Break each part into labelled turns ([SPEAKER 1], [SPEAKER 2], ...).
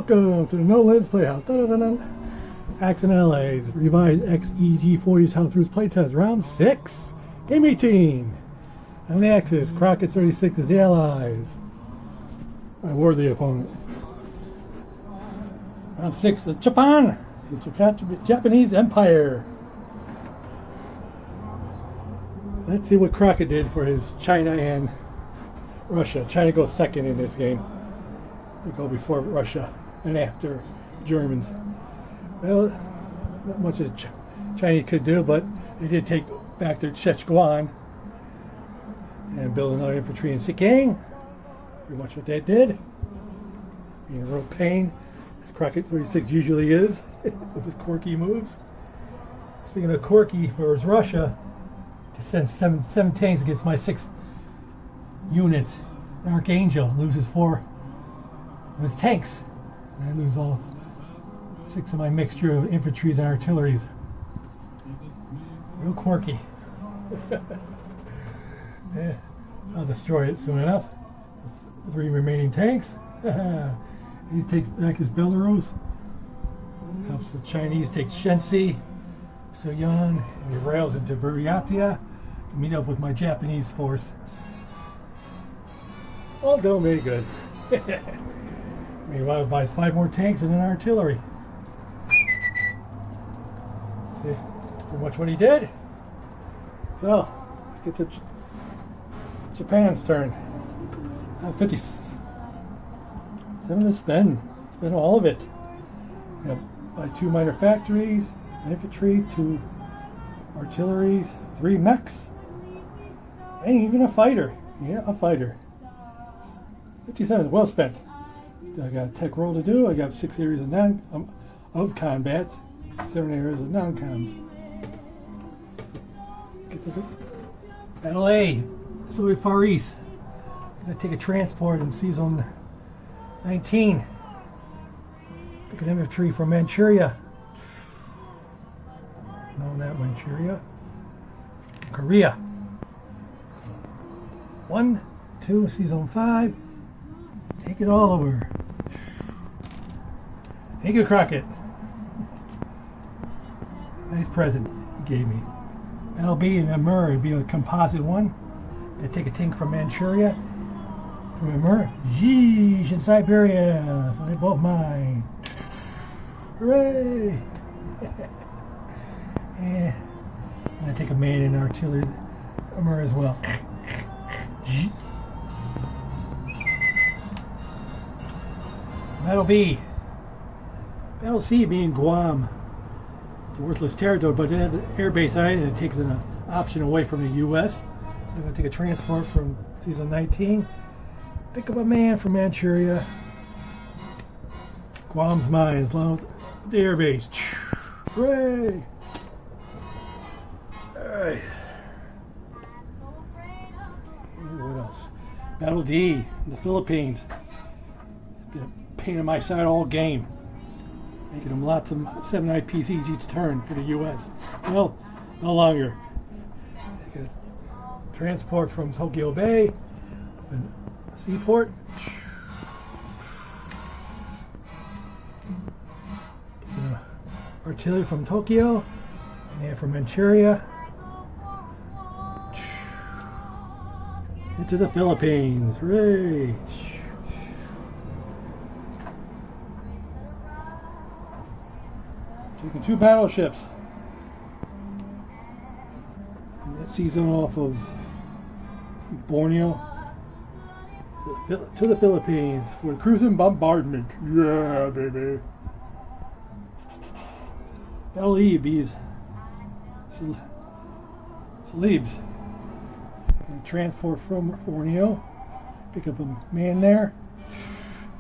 [SPEAKER 1] Welcome to the Nolimit Playhouse. Accent LA's revised EX-E-G40 Top Throughs Playtest Round 6. Game 18. On the axis, CROCKETT 36 is the Allies. My worthy opponent. Round 6, Japan. The Japanese Empire. Let's see what CROCKETT did for his China and Russia. China goes second in this game. They go before Russia and after Germans. Well, not much the Chinese could do, but they did take back their Sichuan and build another infantry in Sikang. Pretty much what they did. Being a real pain, as CROCKETT 36 usually is, with his quirky moves. Speaking of quirky, for his Russia, to send seven tanks against my 6 units, an Archangel loses 4 of his tanks, and I lose all 6 of my mixture of infantries and artilleries. Real quirky. Yeah, I'll destroy it soon enough. The 3 remaining tanks. He takes back his Belarus. Helps the Chinese take Shensi, Soyun, and he rails into Buryatia to meet up with my Japanese force. All doing very good. Meanwhile, buys 5 more tanks and an artillery. See, pretty much what he did. So, let's get to Japan's turn. 57 to spend. Spend all of it. Buy 2 minor factories, an infantry, 2 artilleries, 3 mechs, and even a fighter. Yeah, a fighter. 57 is well spent. Still got a tech roll to do. I got 6 areas of combat, 7 areas of non-coms. Get to the Battle A. So we're Far East. I'm gonna take a transport in season 19. Pick an infantry from Manchuria. No, not Manchuria. Korea. 1, 2, season 5. Take it all over. Thank you, CROCKETT. Nice present you gave me. That'll be in Amur. It'll be a composite one. I take a tank from Manchuria to Amur. Yeesh, in Siberia. So they're both mine. Hooray! And I take a man in artillery Amur as well. Battle B. Battle C being Guam. It's a worthless territory, but it has an air base on it, and it takes an option away from the U.S. So I'm going to take a transport from season 19. Pick up a man from Manchuria. Guam's mine, as long as the air base. Hooray! Alright. What else? Battle D in the Philippines. It's been a pain in my side all game. Making them lots of 7 IPCs each turn for the U.S. Well, no longer. Take a transport from Tokyo Bay, up in the seaport. Taking artillery from Tokyo, and from Manchuria. Into the Philippines. Hooray! Taking 2 battleships. And that season off of Borneo to the Philippines for cruising bombardment. Yeah, baby. Battle E be Celebes. Transport from Borneo. Pick up a man there.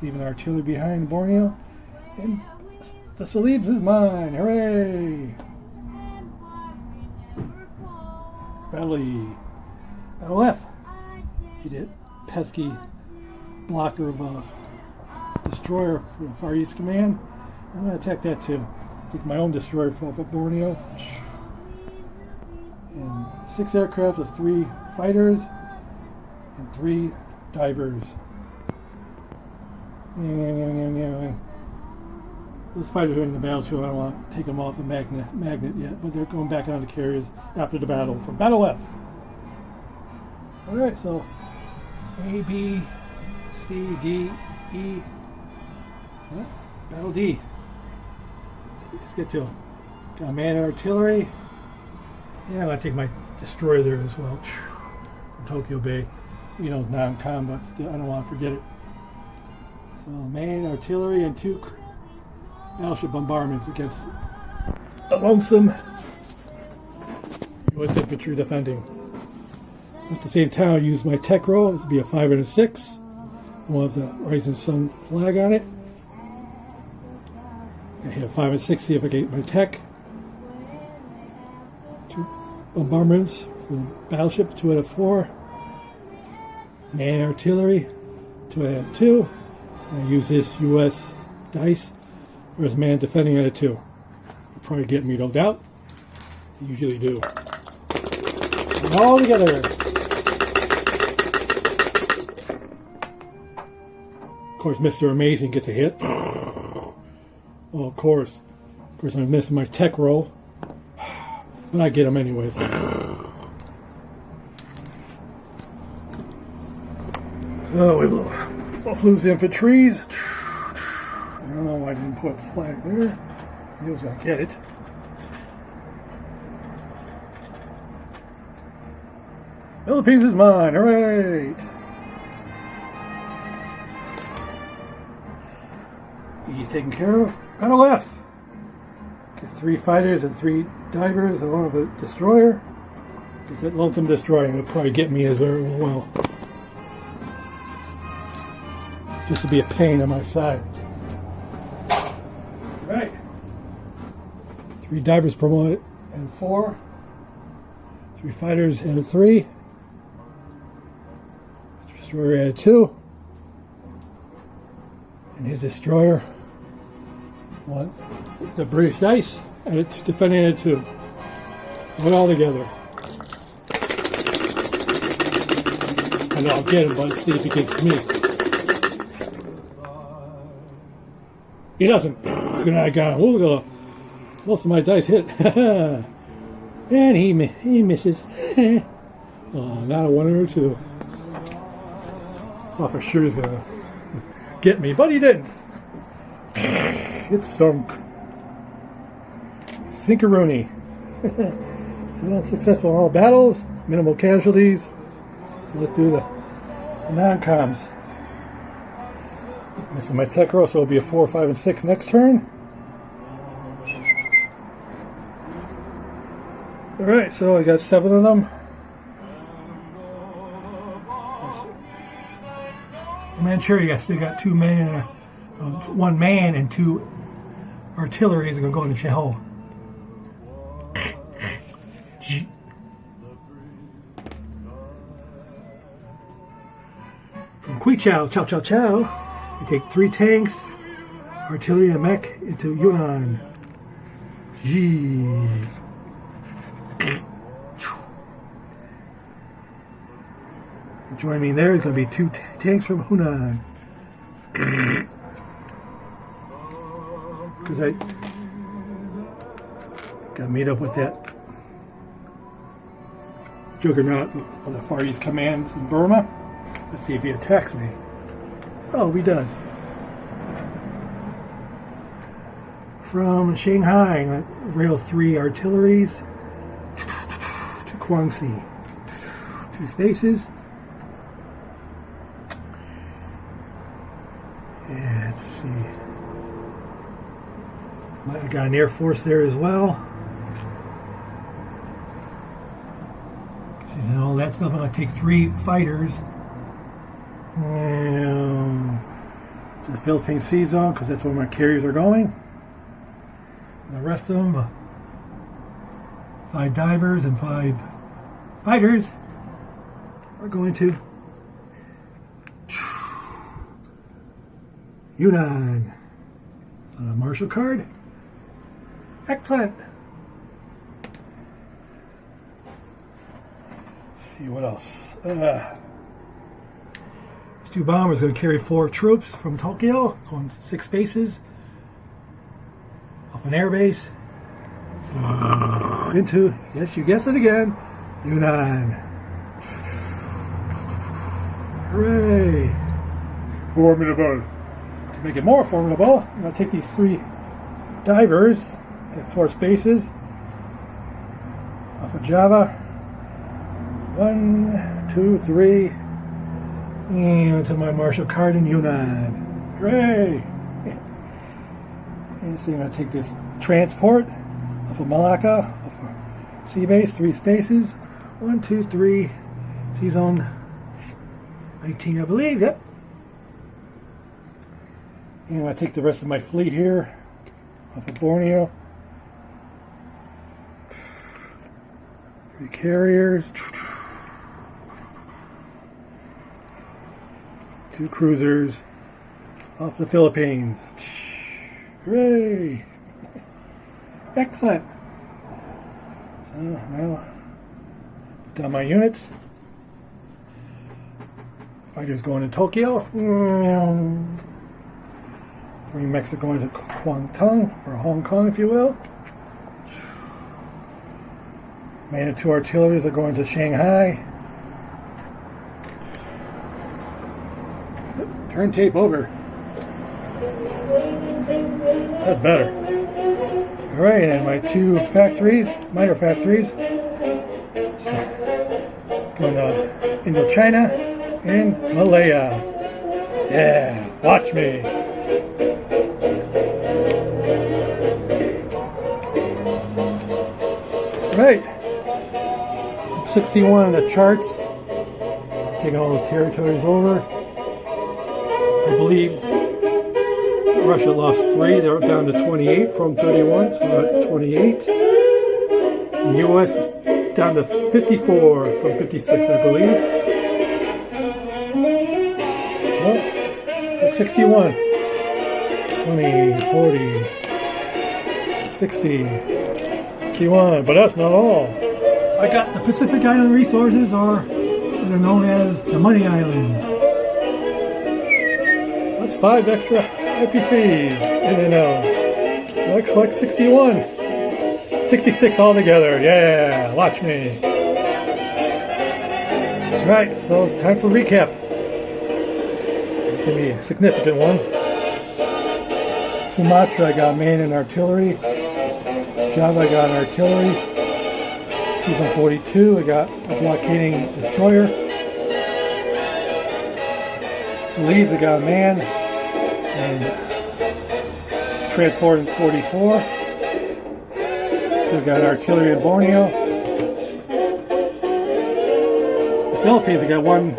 [SPEAKER 1] Leaving artillery behind Borneo. And the Celebes is mine. Hooray! Battle E. Battle F. He did. Pesky blocker of a destroyer for the Far East Command. I'm going to attack that too. Take my own destroyer off of Borneo. And 6 aircraft with 3 fighters and 3 divers. Those fighters are in the battlefield. I don't want to take them off the magnet yet, but they're going back on the carriers after the battle from Battle F. Alright, so A, B, C, D, E. Oh, Battle D. Let's get to it. Got man artillery. Yeah, I'm going to take my destroyer there as well. From Tokyo Bay. You know, non-com, but still, I don't want to forget it. So, main artillery and 2 battleship bombardments against a lonesome U.S. infantry defending. At the same time, I use my tech roll. It would be a 5 and a 6. We'll have the Rising Sun flag on it. I hit a 5 and 6, see if I get my tech. 2 bombardments from battleship, 2 out of 4. Man artillery, 2 out of 2. I use this U.S. dice for his man defending out of 2. You'll probably get me, no doubt. You usually do. And all together. Of course, Mr. Amazing gets a hit. Oh, of course. Of course, I'm missing my tech roll. But I get him anyway. So we will lose the infantries. I don't know why I didn't put a flag there. He was going to get it. Philippines is mine. All right. He's taken care of. Battle F. Get 3 fighters and 3 divers and one of a destroyer. Because that lonesome destroyer will probably get me as well. Just to be a pain on my side. Right. 3 divers promoted and 4. 3 fighters and 3. Destroyer added 2. And his destroyer. 1. The British dice and it's defending it 2. Put all together. I know I'll get him, but let's see if he gets me. He doesn't. And I got him. Ooh, most of my dice hit. And he misses. Oh, not a 1 or a 2. Oh, for sure he's going to get me, but he didn't. It's sunk. Sinkaroonie. So that's successful in all battles. Minimal casualties. So let's do the non-coms. Missing my tech roll, so it'll be a 4, 5, and 6 next turn. Alright, so I got 7 of them. Manchuria, I still got 2 men and 1 man and 2 artilleries are going to go in the shell. From Quichow, chow chow chow. We take 3 tanks, artillery and mech into Yunnan. Join me there. It's going to be 2 tanks from Hunan. Because I got to meet up with that juggernaut of the Far East Command in Burma. Let's see if he attacks me. Oh, he does. From Shanghai, rail 3 artilleries to Guangxi. 2 spaces. Let's see. I got an Air Force there as well. And all that stuff. I'm going to take 3 fighters. To the Philippine Sea Zone because that's where my carriers are going. And the rest of them, 5 divers and 5 fighters are going to Yunnan. On a Marshall card. Excellent. Let's see what else. These 2 bombers are going to carry 4 troops from Tokyo, going 6 spaces. off an airbase into, yes, you guessed it again, Yunnan. Hooray! Formidable. To make it more formidable, I'm going to take these 3 divers at 4 spaces off of Java. 1, 2, 3, and to my martial card in Yunnan. Hooray! And so I'm going to take this transport off of Malacca, off of sea base, 3 spaces. 1, 2, 3, sea zone 19, I believe, yep. And I'm going to take the rest of my fleet here off of Borneo. 3 carriers. 2 cruisers off the Philippines. Hooray! Excellent. So now, put down my units. Fighters going to Tokyo. 3 mechs are going to Guangdong, or Hong Kong, if you will. Man and 2 artilleries are going to Shanghai. Turn tape over. That's better. Alright, and my 2 factories, minor factories. So, it's going to Indochina and Malaya. Yeah, watch me. Right. 61 on the charts. Taking all those territories over. I believe Russia lost 3. They're down to 28 from 31, so at 28. The U.S. is down to 54 from 56, I believe. So, it's like 61. 20, 40, 60, 61. But that's not all. I got the Pacific Island resources, or that are known as the Money Islands. That's 5 extra IPCs. And then I collect 61. 66 altogether. Yeah, watch me. Alright, so time for recap. It's going to be a significant one. Sumatra, I got man and artillery. Java, I got an artillery. Season 42, I got a blockading destroyer. Leaves, I got a man, and transport in 44. Still got artillery in Borneo. The Philippines, I got 1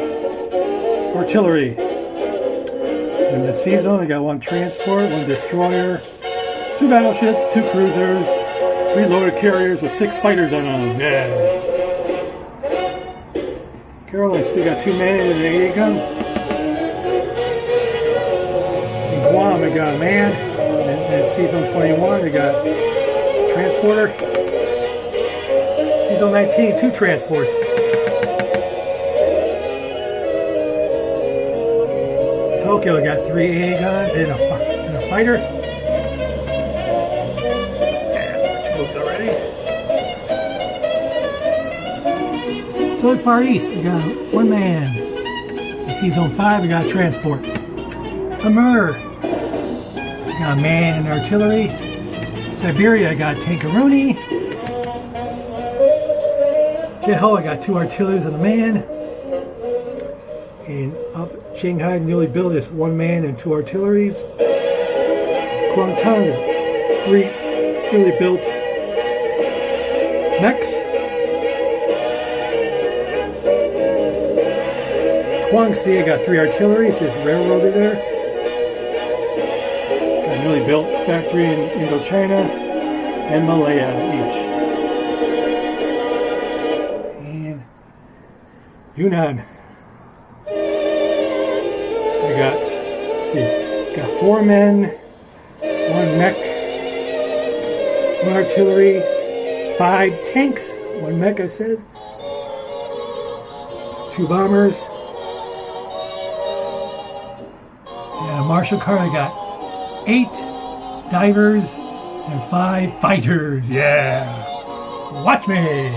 [SPEAKER 1] artillery. In the sea zone, I got 1 transport, 1 destroyer, 2 battleships, 2 cruisers, 3 loaded carriers with 6 fighters on them. Yeah. Carol, I still got 2 men and an 80 gun. Guam, I got a man, and Season 21, I got transporter. Season 19, 2 transports. Tokyo, I got 3 AA guns and a fighter. Yeah, let's move already. So at Far East, I got 1 man. In Season 5, I got transport. Amur. I got a man and artillery. Siberia, I got Tankaruni. Jeho, I got 2 artilleries and a man. And up Shanghai, newly built, is 1 man and 2 artilleries. Guangdong is 3 newly built mechs. Guangxi, I got 3 artilleries, just railroaded there. Newly built factory in Indochina and Malaya each. And Yunnan. I got, let's see, got 4 men, 1 mech, 1 artillery, 5 tanks, 1 mech I said, 2 bombers, and a martial card. I got 8 divers, and 5 fighters. Yeah. Watch me.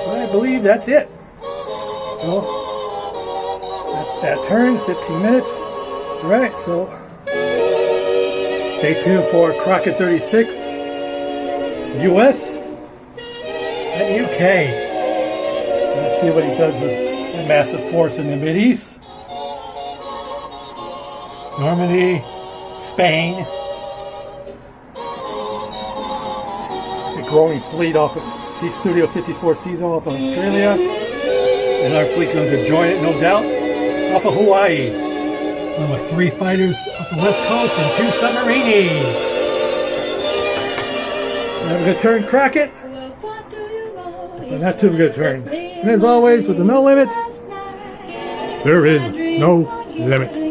[SPEAKER 1] So I believe that's it. So that turn, 15 minutes. All right, so stay tuned for CROCKETT 36, US and UK. Let's see what he does with that massive force in the Mideast. Normandy, Spain. A growing fleet off of Studio 54 season off of Australia. And our fleet going to join it, no doubt, off of Hawaii. And with 3 fighters off the West Coast and 2 submarines. So have a good turn, CROCKETT. But not too good turn. And as always, with the No Limit, there is no limit.